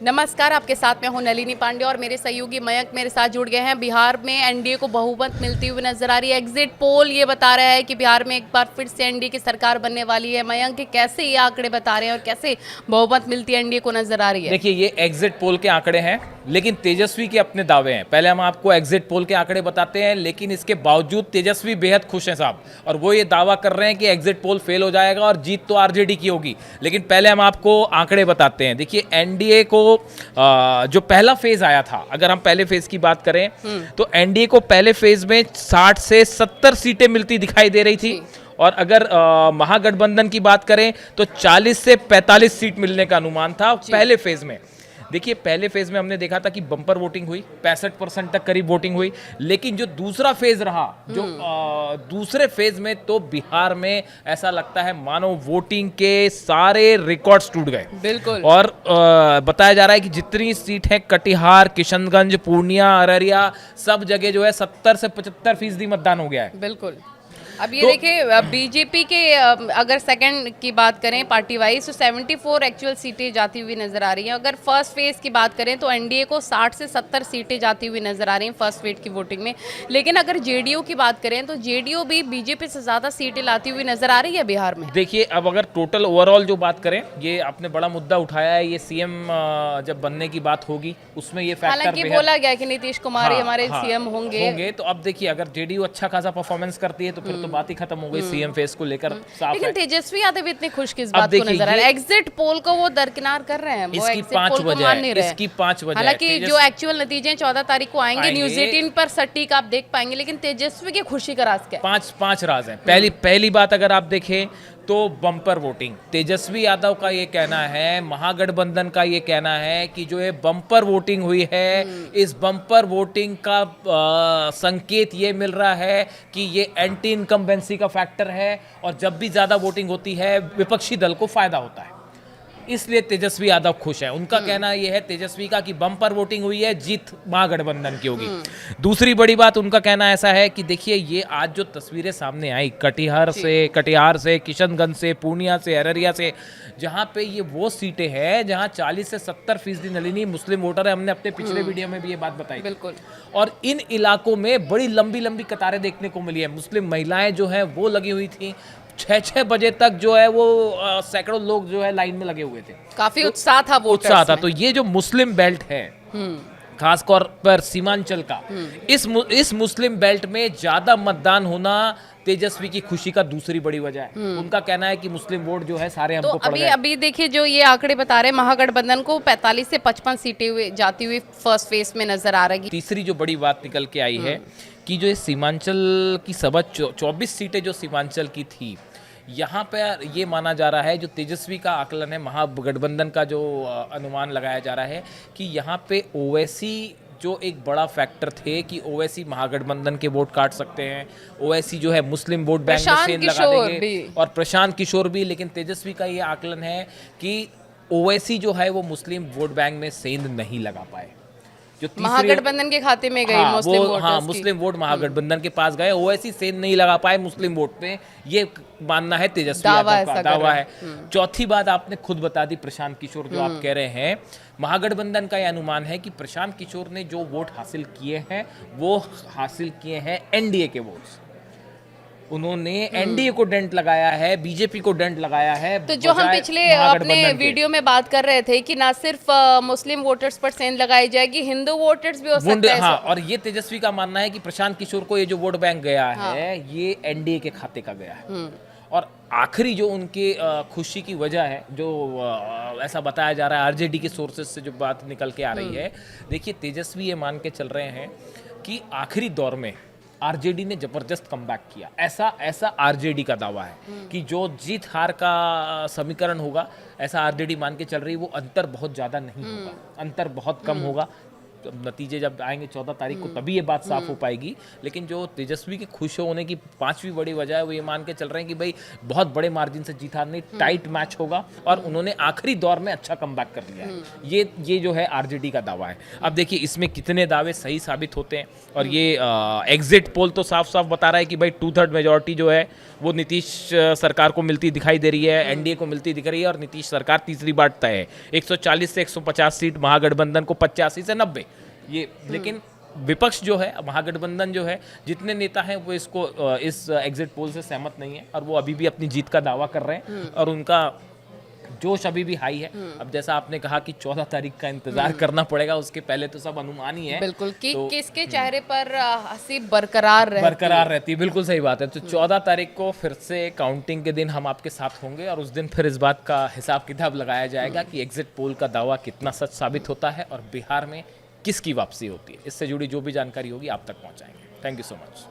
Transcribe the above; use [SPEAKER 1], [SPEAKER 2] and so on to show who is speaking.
[SPEAKER 1] नमस्कार, आपके साथ में हूं नलिनी पांडे और मेरे सहयोगी मयंक मेरे साथ जुड़ गए हैं। बिहार में एनडीए को बहुमत मिलती हुई नजर आ रही है। एग्जिट पोल ये बता रहा है कि बिहार में एक बार फिर से एनडीए की सरकार बनने वाली है। मयंक, कैसे ये आंकड़े बता रहे हैं और कैसे बहुमत मिलती है एनडीए को नजर आ रही है?
[SPEAKER 2] देखिए, ये एग्जिट पोल के आंकड़े हैं, लेकिन तेजस्वी के अपने दावे हैं। पहले हम आपको एग्जिट पोल के आंकड़े बताते हैं, लेकिन इसके बावजूद तेजस्वी बेहद खुश हैं साहब, और वो ये दावा कर रहे हैं कि एग्जिट पोल फेल हो जाएगा और जीत तो आरजेडी की होगी। लेकिन पहले हम आपको आंकड़े बताते हैं। देखिए, एनडीए को जो पहला फेज आया था, अगर हम पहले फेज की बात करें तो एनडीए को पहले फेज में 60 से 70 सीटें मिलती दिखाई दे रही थी, और अगर महागठबंधन की बात करें तो 40 से 45 सीट मिलने का अनुमान था पहले फेज में। देखिए, पहले फेज में हमने देखा था कि बम्पर वोटिंग हुई, 65% तक करीब वोटिंग हुई। लेकिन जो दूसरा फेज रहा, जो दूसरे फेज में तो बिहार में ऐसा लगता है मानो वोटिंग के सारे रिकॉर्ड्स टूट गए।
[SPEAKER 1] बिल्कुल।
[SPEAKER 2] और बताया जा रहा है कि जितनी सीट है, कटिहार, किशनगंज, पूर्णिया, अररिया, सब जगह जो है 70 से 75% मतदान हो गया है।
[SPEAKER 1] बिल्कुल। अब ये देखिए, बीजेपी के अगर सेकंड की बात करें पार्टी वाइज तो 74 एक्चुअल सीटें जाती हुई नजर आ रही हैं। अगर फर्स्ट फेज की बात करें तो एनडीए को 60 से 70 सीटें जाती हुई नजर आ रही हैं फर्स्ट फेज की वोटिंग में। लेकिन अगर जेडीयू की बात करें तो जेडीयू भी बीजेपी से ज्यादा सीटें लाती हुई नजर आ रही है बिहार में।
[SPEAKER 2] देखिए, अब अगर टोटल ओवरऑल जो बात करें, ये आपने बड़ा मुद्दा उठाया है, ये सीएम जब बनने की बात होगी उसमें ये फैक्टर
[SPEAKER 1] हालांकि बोला गया कि नीतीश कुमार ही हमारे सीएम होंगे।
[SPEAKER 2] तो अब देखिए, अगर जेडीयू अच्छा खासा परफॉर्मेंस करती है तो फिर तो बात ही खत्म हो गई सीएम फेस को लेकर। साफ
[SPEAKER 1] लेकिन
[SPEAKER 2] है।
[SPEAKER 1] तेजस्वी यादव इतने खुश किस बात को नजर आ रहे हैं? एग्जिट पोल को वो दरकिनार कर रहे हैं, वो
[SPEAKER 2] इसकी
[SPEAKER 1] एग्जिट
[SPEAKER 2] 5
[SPEAKER 1] पोल को
[SPEAKER 2] वजह
[SPEAKER 1] मान
[SPEAKER 2] है,
[SPEAKER 1] नहीं रहे।
[SPEAKER 2] इसकी 5 वजह है।
[SPEAKER 1] हालांकि जो एक्चुअल नतीजे 14 तारीख को आएंगे न्यूज 18 पर सटीक आप देख पाएंगे, लेकिन तेजस्वी की खुशी का राज क्या है?
[SPEAKER 2] पांच राज हैं। पहली बात अगर आप देखें तो बम्पर वोटिंग, तेजस्वी यादव का ये कहना है, महागठबंधन का ये कहना है कि जो ये बम्पर वोटिंग हुई है, इस बम्पर वोटिंग का संकेत ये मिल रहा है कि ये एंटी इनकम्बेंसी का फैक्टर है, और जब भी ज्यादा वोटिंग होती है विपक्षी दल को फायदा होता है, इसलिए तेजस्वी यादव खुश है। उनका कहना यह है तेजस्वी का कि बम्पर वोटिंग हुई है, जीत महागठबंधन की होगी। दूसरी बड़ी बात उनका कहना ऐसा है कि देखिए, ये आज जो तस्वीरें सामने आई कटिहार से, किशनगंज से, पूर्णिया से, अररिया से, जहां पे ये वो सीटें हैं जहां 40 से 70% नलिनी मुस्लिम वोटर है। हमने अपने पिछले वीडियो में भी ये बात बताई।
[SPEAKER 1] बिल्कुल।
[SPEAKER 2] और इन इलाकों में बड़ी लंबी लंबी कतारें देखने को मिली है। मुस्लिम महिलाएं जो हैं वो लगी हुई थी, 6-6 बजे तक जो है वो सैकड़ों लोग जो है लाइन में लगे हुए थे।
[SPEAKER 1] काफी उत्साह था,
[SPEAKER 2] उत्साह था। तो ये जो मुस्लिम बेल्ट है, खासतौर पर सीमांचल का, इस मुस्लिम बेल्ट में ज्यादा मतदान होना तेजस्वी की खुशी का दूसरी बड़ी वजह है। उनका कहना है कि मुस्लिम वोट जो है सारे हमको पड़ गए।
[SPEAKER 1] अभी देखिए, जो ये आंकड़े बता रहे हैं, महागठबंधन को 45 से 55 सीटें जाती हुई फर्स्ट फेज में नजर आ रही।
[SPEAKER 2] तीसरी जो बड़ी बात निकल के आई है कि जो ये सीमांचल की सभा 24 सीटें जो सीमांचल की थी, यहाँ पर ये माना जा रहा है, जो तेजस्वी का आकलन है, महागठबंधन का जो अनुमान लगाया जा रहा है कि यहाँ पे ओवैसी जो एक बड़ा फैक्टर थे कि ओवैसी महागठबंधन के वोट काट सकते हैं, ओवैसी जो है मुस्लिम वोट बैंक में सेंध लगा देंगे, और प्रशांत किशोर भी। लेकिन तेजस्वी का ये आकलन है कि ओवैसी जो है वो मुस्लिम वोट बैंक में सेंध नहीं लगा पाए, जो
[SPEAKER 1] महागठबंधन के खाते में गई
[SPEAKER 2] मुस्लिम वोट महागठबंधन के पास गए, ओवैसी सेंध नहीं लगा पाए मुस्लिम वोट में, ये मानना है तेजस्वी यादव का दावा है। चौथी बात आपने खुद बता दी, प्रशांत किशोर जो आप कह रहे हैं, महागठबंधन का यह अनुमान है कि प्रशांत किशोर ने जो वोट हासिल किए हैं वो हासिल किए हैं एनडीए के वोट्स। उन्होंने एनडीए को डेंट लगाया है, बीजेपी को डेंट लगाया है।
[SPEAKER 1] तो जो हम पिछले अपने वीडियो में बात कर रहे थे कि ना सिर्फ मुस्लिम वोटर्स पर सेंध लगाई जाएगी, हिंदू वोटर्स भी हो सकते हैं।
[SPEAKER 2] हाँ, और ये तेजस्वी का मानना है कि प्रशांत किशोर को ये जो वोट बैंक गया है, ये एनडीए के खाते का गया है। और आखिरी जो उनके खुशी की वजह है, जो ऐसा बताया जा रहा है आरजेडी के सोर्सेज से जो बात निकल के आ रही है, देखिए, तेजस्वी ये मान के चल रहे हैं कि आखिरी दौर में आरजेडी ने जबरदस्त कमबैक किया। ऐसा आरजेडी का दावा है कि जो जीत हार का समीकरण होगा, ऐसा आरजेडी मान के चल रही है, वो अंतर बहुत ज्यादा नहीं होगा, अंतर बहुत कम होगा। नतीजे जब आएंगे 14 तारीख को तभी ये बात साफ हो पाएगी। लेकिन जो तेजस्वी के खुश होने की पांचवी बड़ी वजह है वो ये मान के चल रहे हैं कि भाई बहुत बड़े मार्जिन से जीत हारनी, टाइट मैच होगा और उन्होंने आखिरी दौर में अच्छा कमबैक कर लिया है। ये जो है आरजेडी का दावा है। अब देखिए इसमें कितने दावे सही साबित होते हैं, और ये एग्जिट पोल तो साफ साफ बता रहा है कि भाई 2/3 मेजोरिटी जो है वो नीतीश सरकार को मिलती दिखाई दे रही है, एनडीए को मिलती दिख रही है, और नीतीश सरकार तीसरी बार तय है। 140 से 150 सीट, महागठबंधन को 85 से 90 ये। लेकिन विपक्ष जो है, महागठबंधन जो है, जितने नेता हैं वो इसको इस एग्जिट पोल से सहमत नहीं है और वो अभी भी अपनी जीत का दावा कर रहे हैं और उनका जोश अभी भी हाई है। अब जैसा आपने कहा कि 14 तारीख का इंतजार करना पड़ेगा, उसके पहले तो सब अनुमान ही है।
[SPEAKER 1] बिल्कुल कि
[SPEAKER 2] तो
[SPEAKER 1] किसके चेहरे पर हंसी बरकरार
[SPEAKER 2] रहती है। बिल्कुल सही बात है। तो 14 तारीख को फिर से काउंटिंग के दिन हम आपके साथ होंगे और उस दिन फिर इस बात का हिसाब किताब लगाया जाएगा कि एग्जिट पोल का दावा कितना सच साबित होता है और बिहार में किसकी वापसी होती है। इससे जुड़ी जो भी जानकारी होगी आप तक पहुंचाएंगे। Thank you so much.